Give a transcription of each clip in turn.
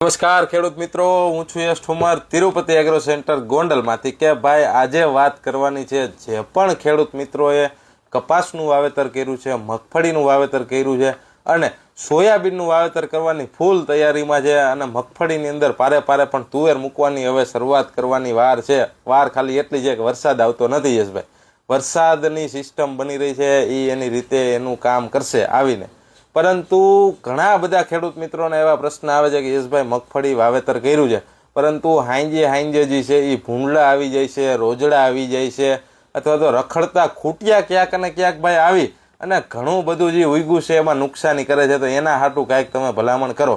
નમસ્કાર ખેડૂત મિત્રો, હું છું યશ ઠુમર, તિરુપતિ એગ્રો સેન્ટર ગોંડલમાંથી કે ભાઈ આજે વાત કરવાની છે જે પણ ખેડૂત મિત્રોએ કપાસનું વાવેતર કર્યું છે, મગફળીનું વાવેતર કર્યું છે અને સોયાબીનનું વાવેતર કરવાની ફૂલ તૈયારીમાં છે અને મગફળીની અંદર પારે પણ તુવેર મૂકવાની હવે શરૂઆત કરવાની વાર છે. વાર ખાલી એટલી છે કે વરસાદ આવતો નથી યશભાઈ. વરસાદની સિસ્ટમ બની રહી છે, એ એની રીતે એનું કામ કરશે આવીને. પરંતુ ઘણા બધા ખેડૂત મિત્રોને એવા પ્રશ્ન આવે છે કે યશભાઈ મગફળી વાવેતર કર્યું છે પરંતુ હાંજે જે છે એ ભૂંડલા આવી જાય છે, રોજડા આવી જાય છે અથવા તો રખડતા ખૂટિયા ક્યાંક અને ક્યાંક ભાઈ આવી અને ઘણું બધું જે ઉગ્યું છે એમાં નુકસાની કરે છે. તો એના હાટું કાંઈક તમે ભલામણ કરો.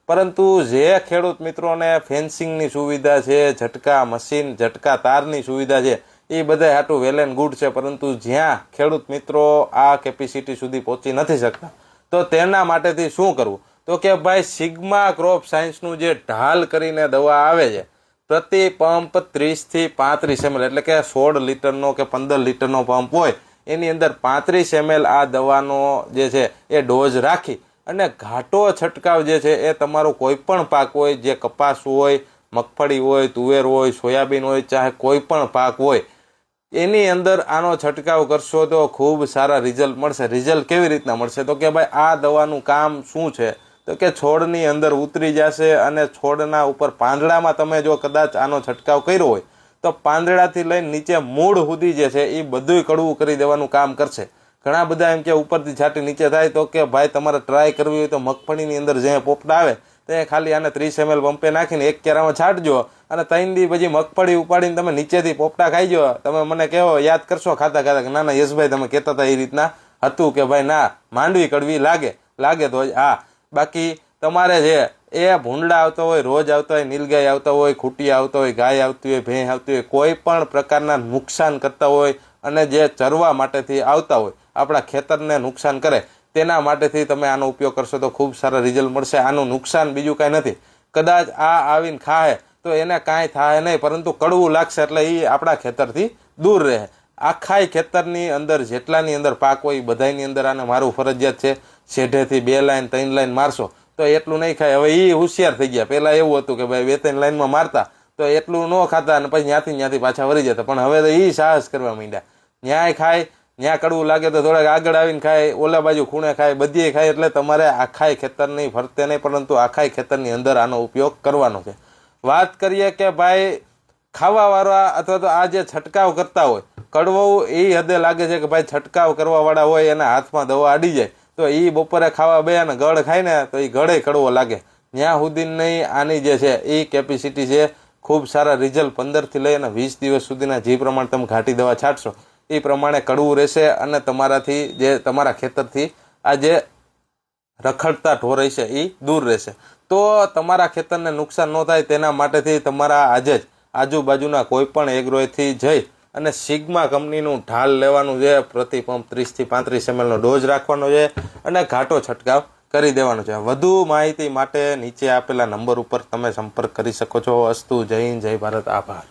પરંતુ જે ખેડૂત મિત્રોને ફેન્સિંગની સુવિધા છે, ઝટકા મશીન, ઝટકા તારની સુવિધા છે, એ બધા હાટું વેલ એન્ડ ગુડ છે. પરંતુ જ્યાં ખેડૂત મિત્રો આ કેપેસિટી સુધી પહોંચી નથી શકતા તો તેના માટેથી શું કરવું? તો કે ભાઈ સિગ્મા ક્રોપ સાયન્સનું જે ઢાલ કરીને દવા આવે છે, પ્રતિ પંપ 30 થી 35 ml એટલે કે 16 લીટરનો કે 15 લીટરનો પંપ હોય એની અંદર 35 ml આ દવાનો જે છે એ ડોઝ રાખી અને ઘાટો છંટકાવ જે છે એ તમારો કોઈ પણ પાક હોય, જે કપાસ હોય, મગફળી હોય, તુવેર હોય, સોયાબીન હોય, ચાહે કોઈ પણ પાક હોય, એની અંદર આનો છંટકાવ કરશો તો ખૂબ સારા રિઝલ્ટ મળશે. રિઝલ્ટ કેવી રીતના મળશે? તો કે ભાઈ આ દવાનું કામ શું છે? તો કે છોડની અંદર ઉતરી જશે અને છોડના ઉપર પાંદડામાં તમે જો કદાચ આનો છંટકાવ કર્યો હોય તો પાંદડાથી લઈને નીચે મૂળ સુધી જે છે એ બધુંય કડવું કરી દેવાનું કામ કરશે. ઘણા બધા એમ કે ઉપરથી છાંટી નીચે થાય. તો કે ભાઈ તમારે ટ્રાય કરવી હોય તો મગફળીની અંદર જે પોપટા આવે તે ખાલી આને 30 ml પંપે નાખીને એક કેરામાં છાંટજો અને 3 દી પછી મગફળી ઉપાડીને તમે નીચેથી પોપટા ખાઈજો. તમે મને કહો, યાદ કરશો ખાતા કે ના યશભાઈ તમે કહેતા હતા એ રીતના હતું કે ભાઈ ના, માંડવી કડવી લાગે તો જ હા. બાકી તમારે જે એ ભૂંડલા આવતા હોય, રોજ આવતા હોય, નીલગાય આવતા હોય, ખૂટિયા આવતા હોય, ગાય આવતી હોય, ભેંસ આવતી હોય, કોઈ પણ પ્રકારના નુકસાન કરતા હોય અને જે ચરવા માટેથી આવતા હોય, આપણા ખેતરને નુકસાન કરે, તેના માટેથી તમે આનો ઉપયોગ કરશો તો ખૂબ સારા રિઝલ્ટ મળશે. આનું નુકસાન બીજું કાંઈ નથી. કદાચ આ આવીને ખાય તો એને કાંઈ થાય નહીં, પરંતુ કડવું લાગશે એટલે એ આપણા ખેતરથી દૂર રહે. આખાય ખેતરની અંદર જેટલાની અંદર પાક હોય એ બધાની અંદર આને મારું ફરજિયાત છે. શેઢેથી 2 લાઈન 3 લાઈન મારશો તો એટલું નહીં ખાય. હવે એ હોશિયાર થઈ ગયા. પહેલાં એવું હતું કે ભાઈ 2-3 લાઈનમાં મારતા તો એટલું ન ખાતા અને પછી ત્યાંથી પાછા વળી જતા. પણ હવે તો એ સાહસ કરવા માંડ્યા. ન્યાય ખાય, ત્યાં કડવું લાગે તો થોડાક આગળ આવીને ખાય, ઓલા બાજુ ખૂણે ખાય, બધીએ ખાય. એટલે તમારે આખાય ખેતરની ફરતે નહીં પરંતુ આખાય ખેતરની અંદર આનો ઉપયોગ કરવાનો છે. વાત કરીએ કે ભાઈ ખાવાવાળા અથવા તો આ જે છંટકાવ કરતા હોય, કડવું એ હદે લાગે છે કે ભાઈ છંટકાવ કરવાવાળા હોય એના હાથમાં દવા અડી જાય તો એ બપોરે ખાવા બે અને ગળ ખાય ને તો એ ગળે કડવો લાગે. ત્યાં સુધી નહીં આની જે છે એ કેપેસિટી છે. ખૂબ સારા રિઝલ્ટ 15 થી લઈ અને 20 દિવસ સુધીના જે પ્રમાણે તમે ઘાટી દવા છાંટશો એ પ્રમાણે કડવું રહેશે અને તમારાથી જે તમારા ખેતરથી આ જે રખડતા ઢોર છે એ દૂર રહેશે. તો તમારા ખેતરને નુકસાન ન થાય તેના માટેથી તમારા આજે જ આજુબાજુના કોઈ પણ એગ્રોથી જઈ અને સિગ્મા કંપનીનું ઢાલ લેવાનું છે. પ્રતિ પંપ 30 થી 35 ml નો ડોઝ રાખવાનો છે અને ઘાટો છંટકાવ કરી દેવાનો છે. વધુ માહિતી માટે નીચે આપેલા નંબર ઉપર તમે સંપર્ક કરી શકો છો. અસ્તુ, જય હિન્દ, જય ભારત, આભાર.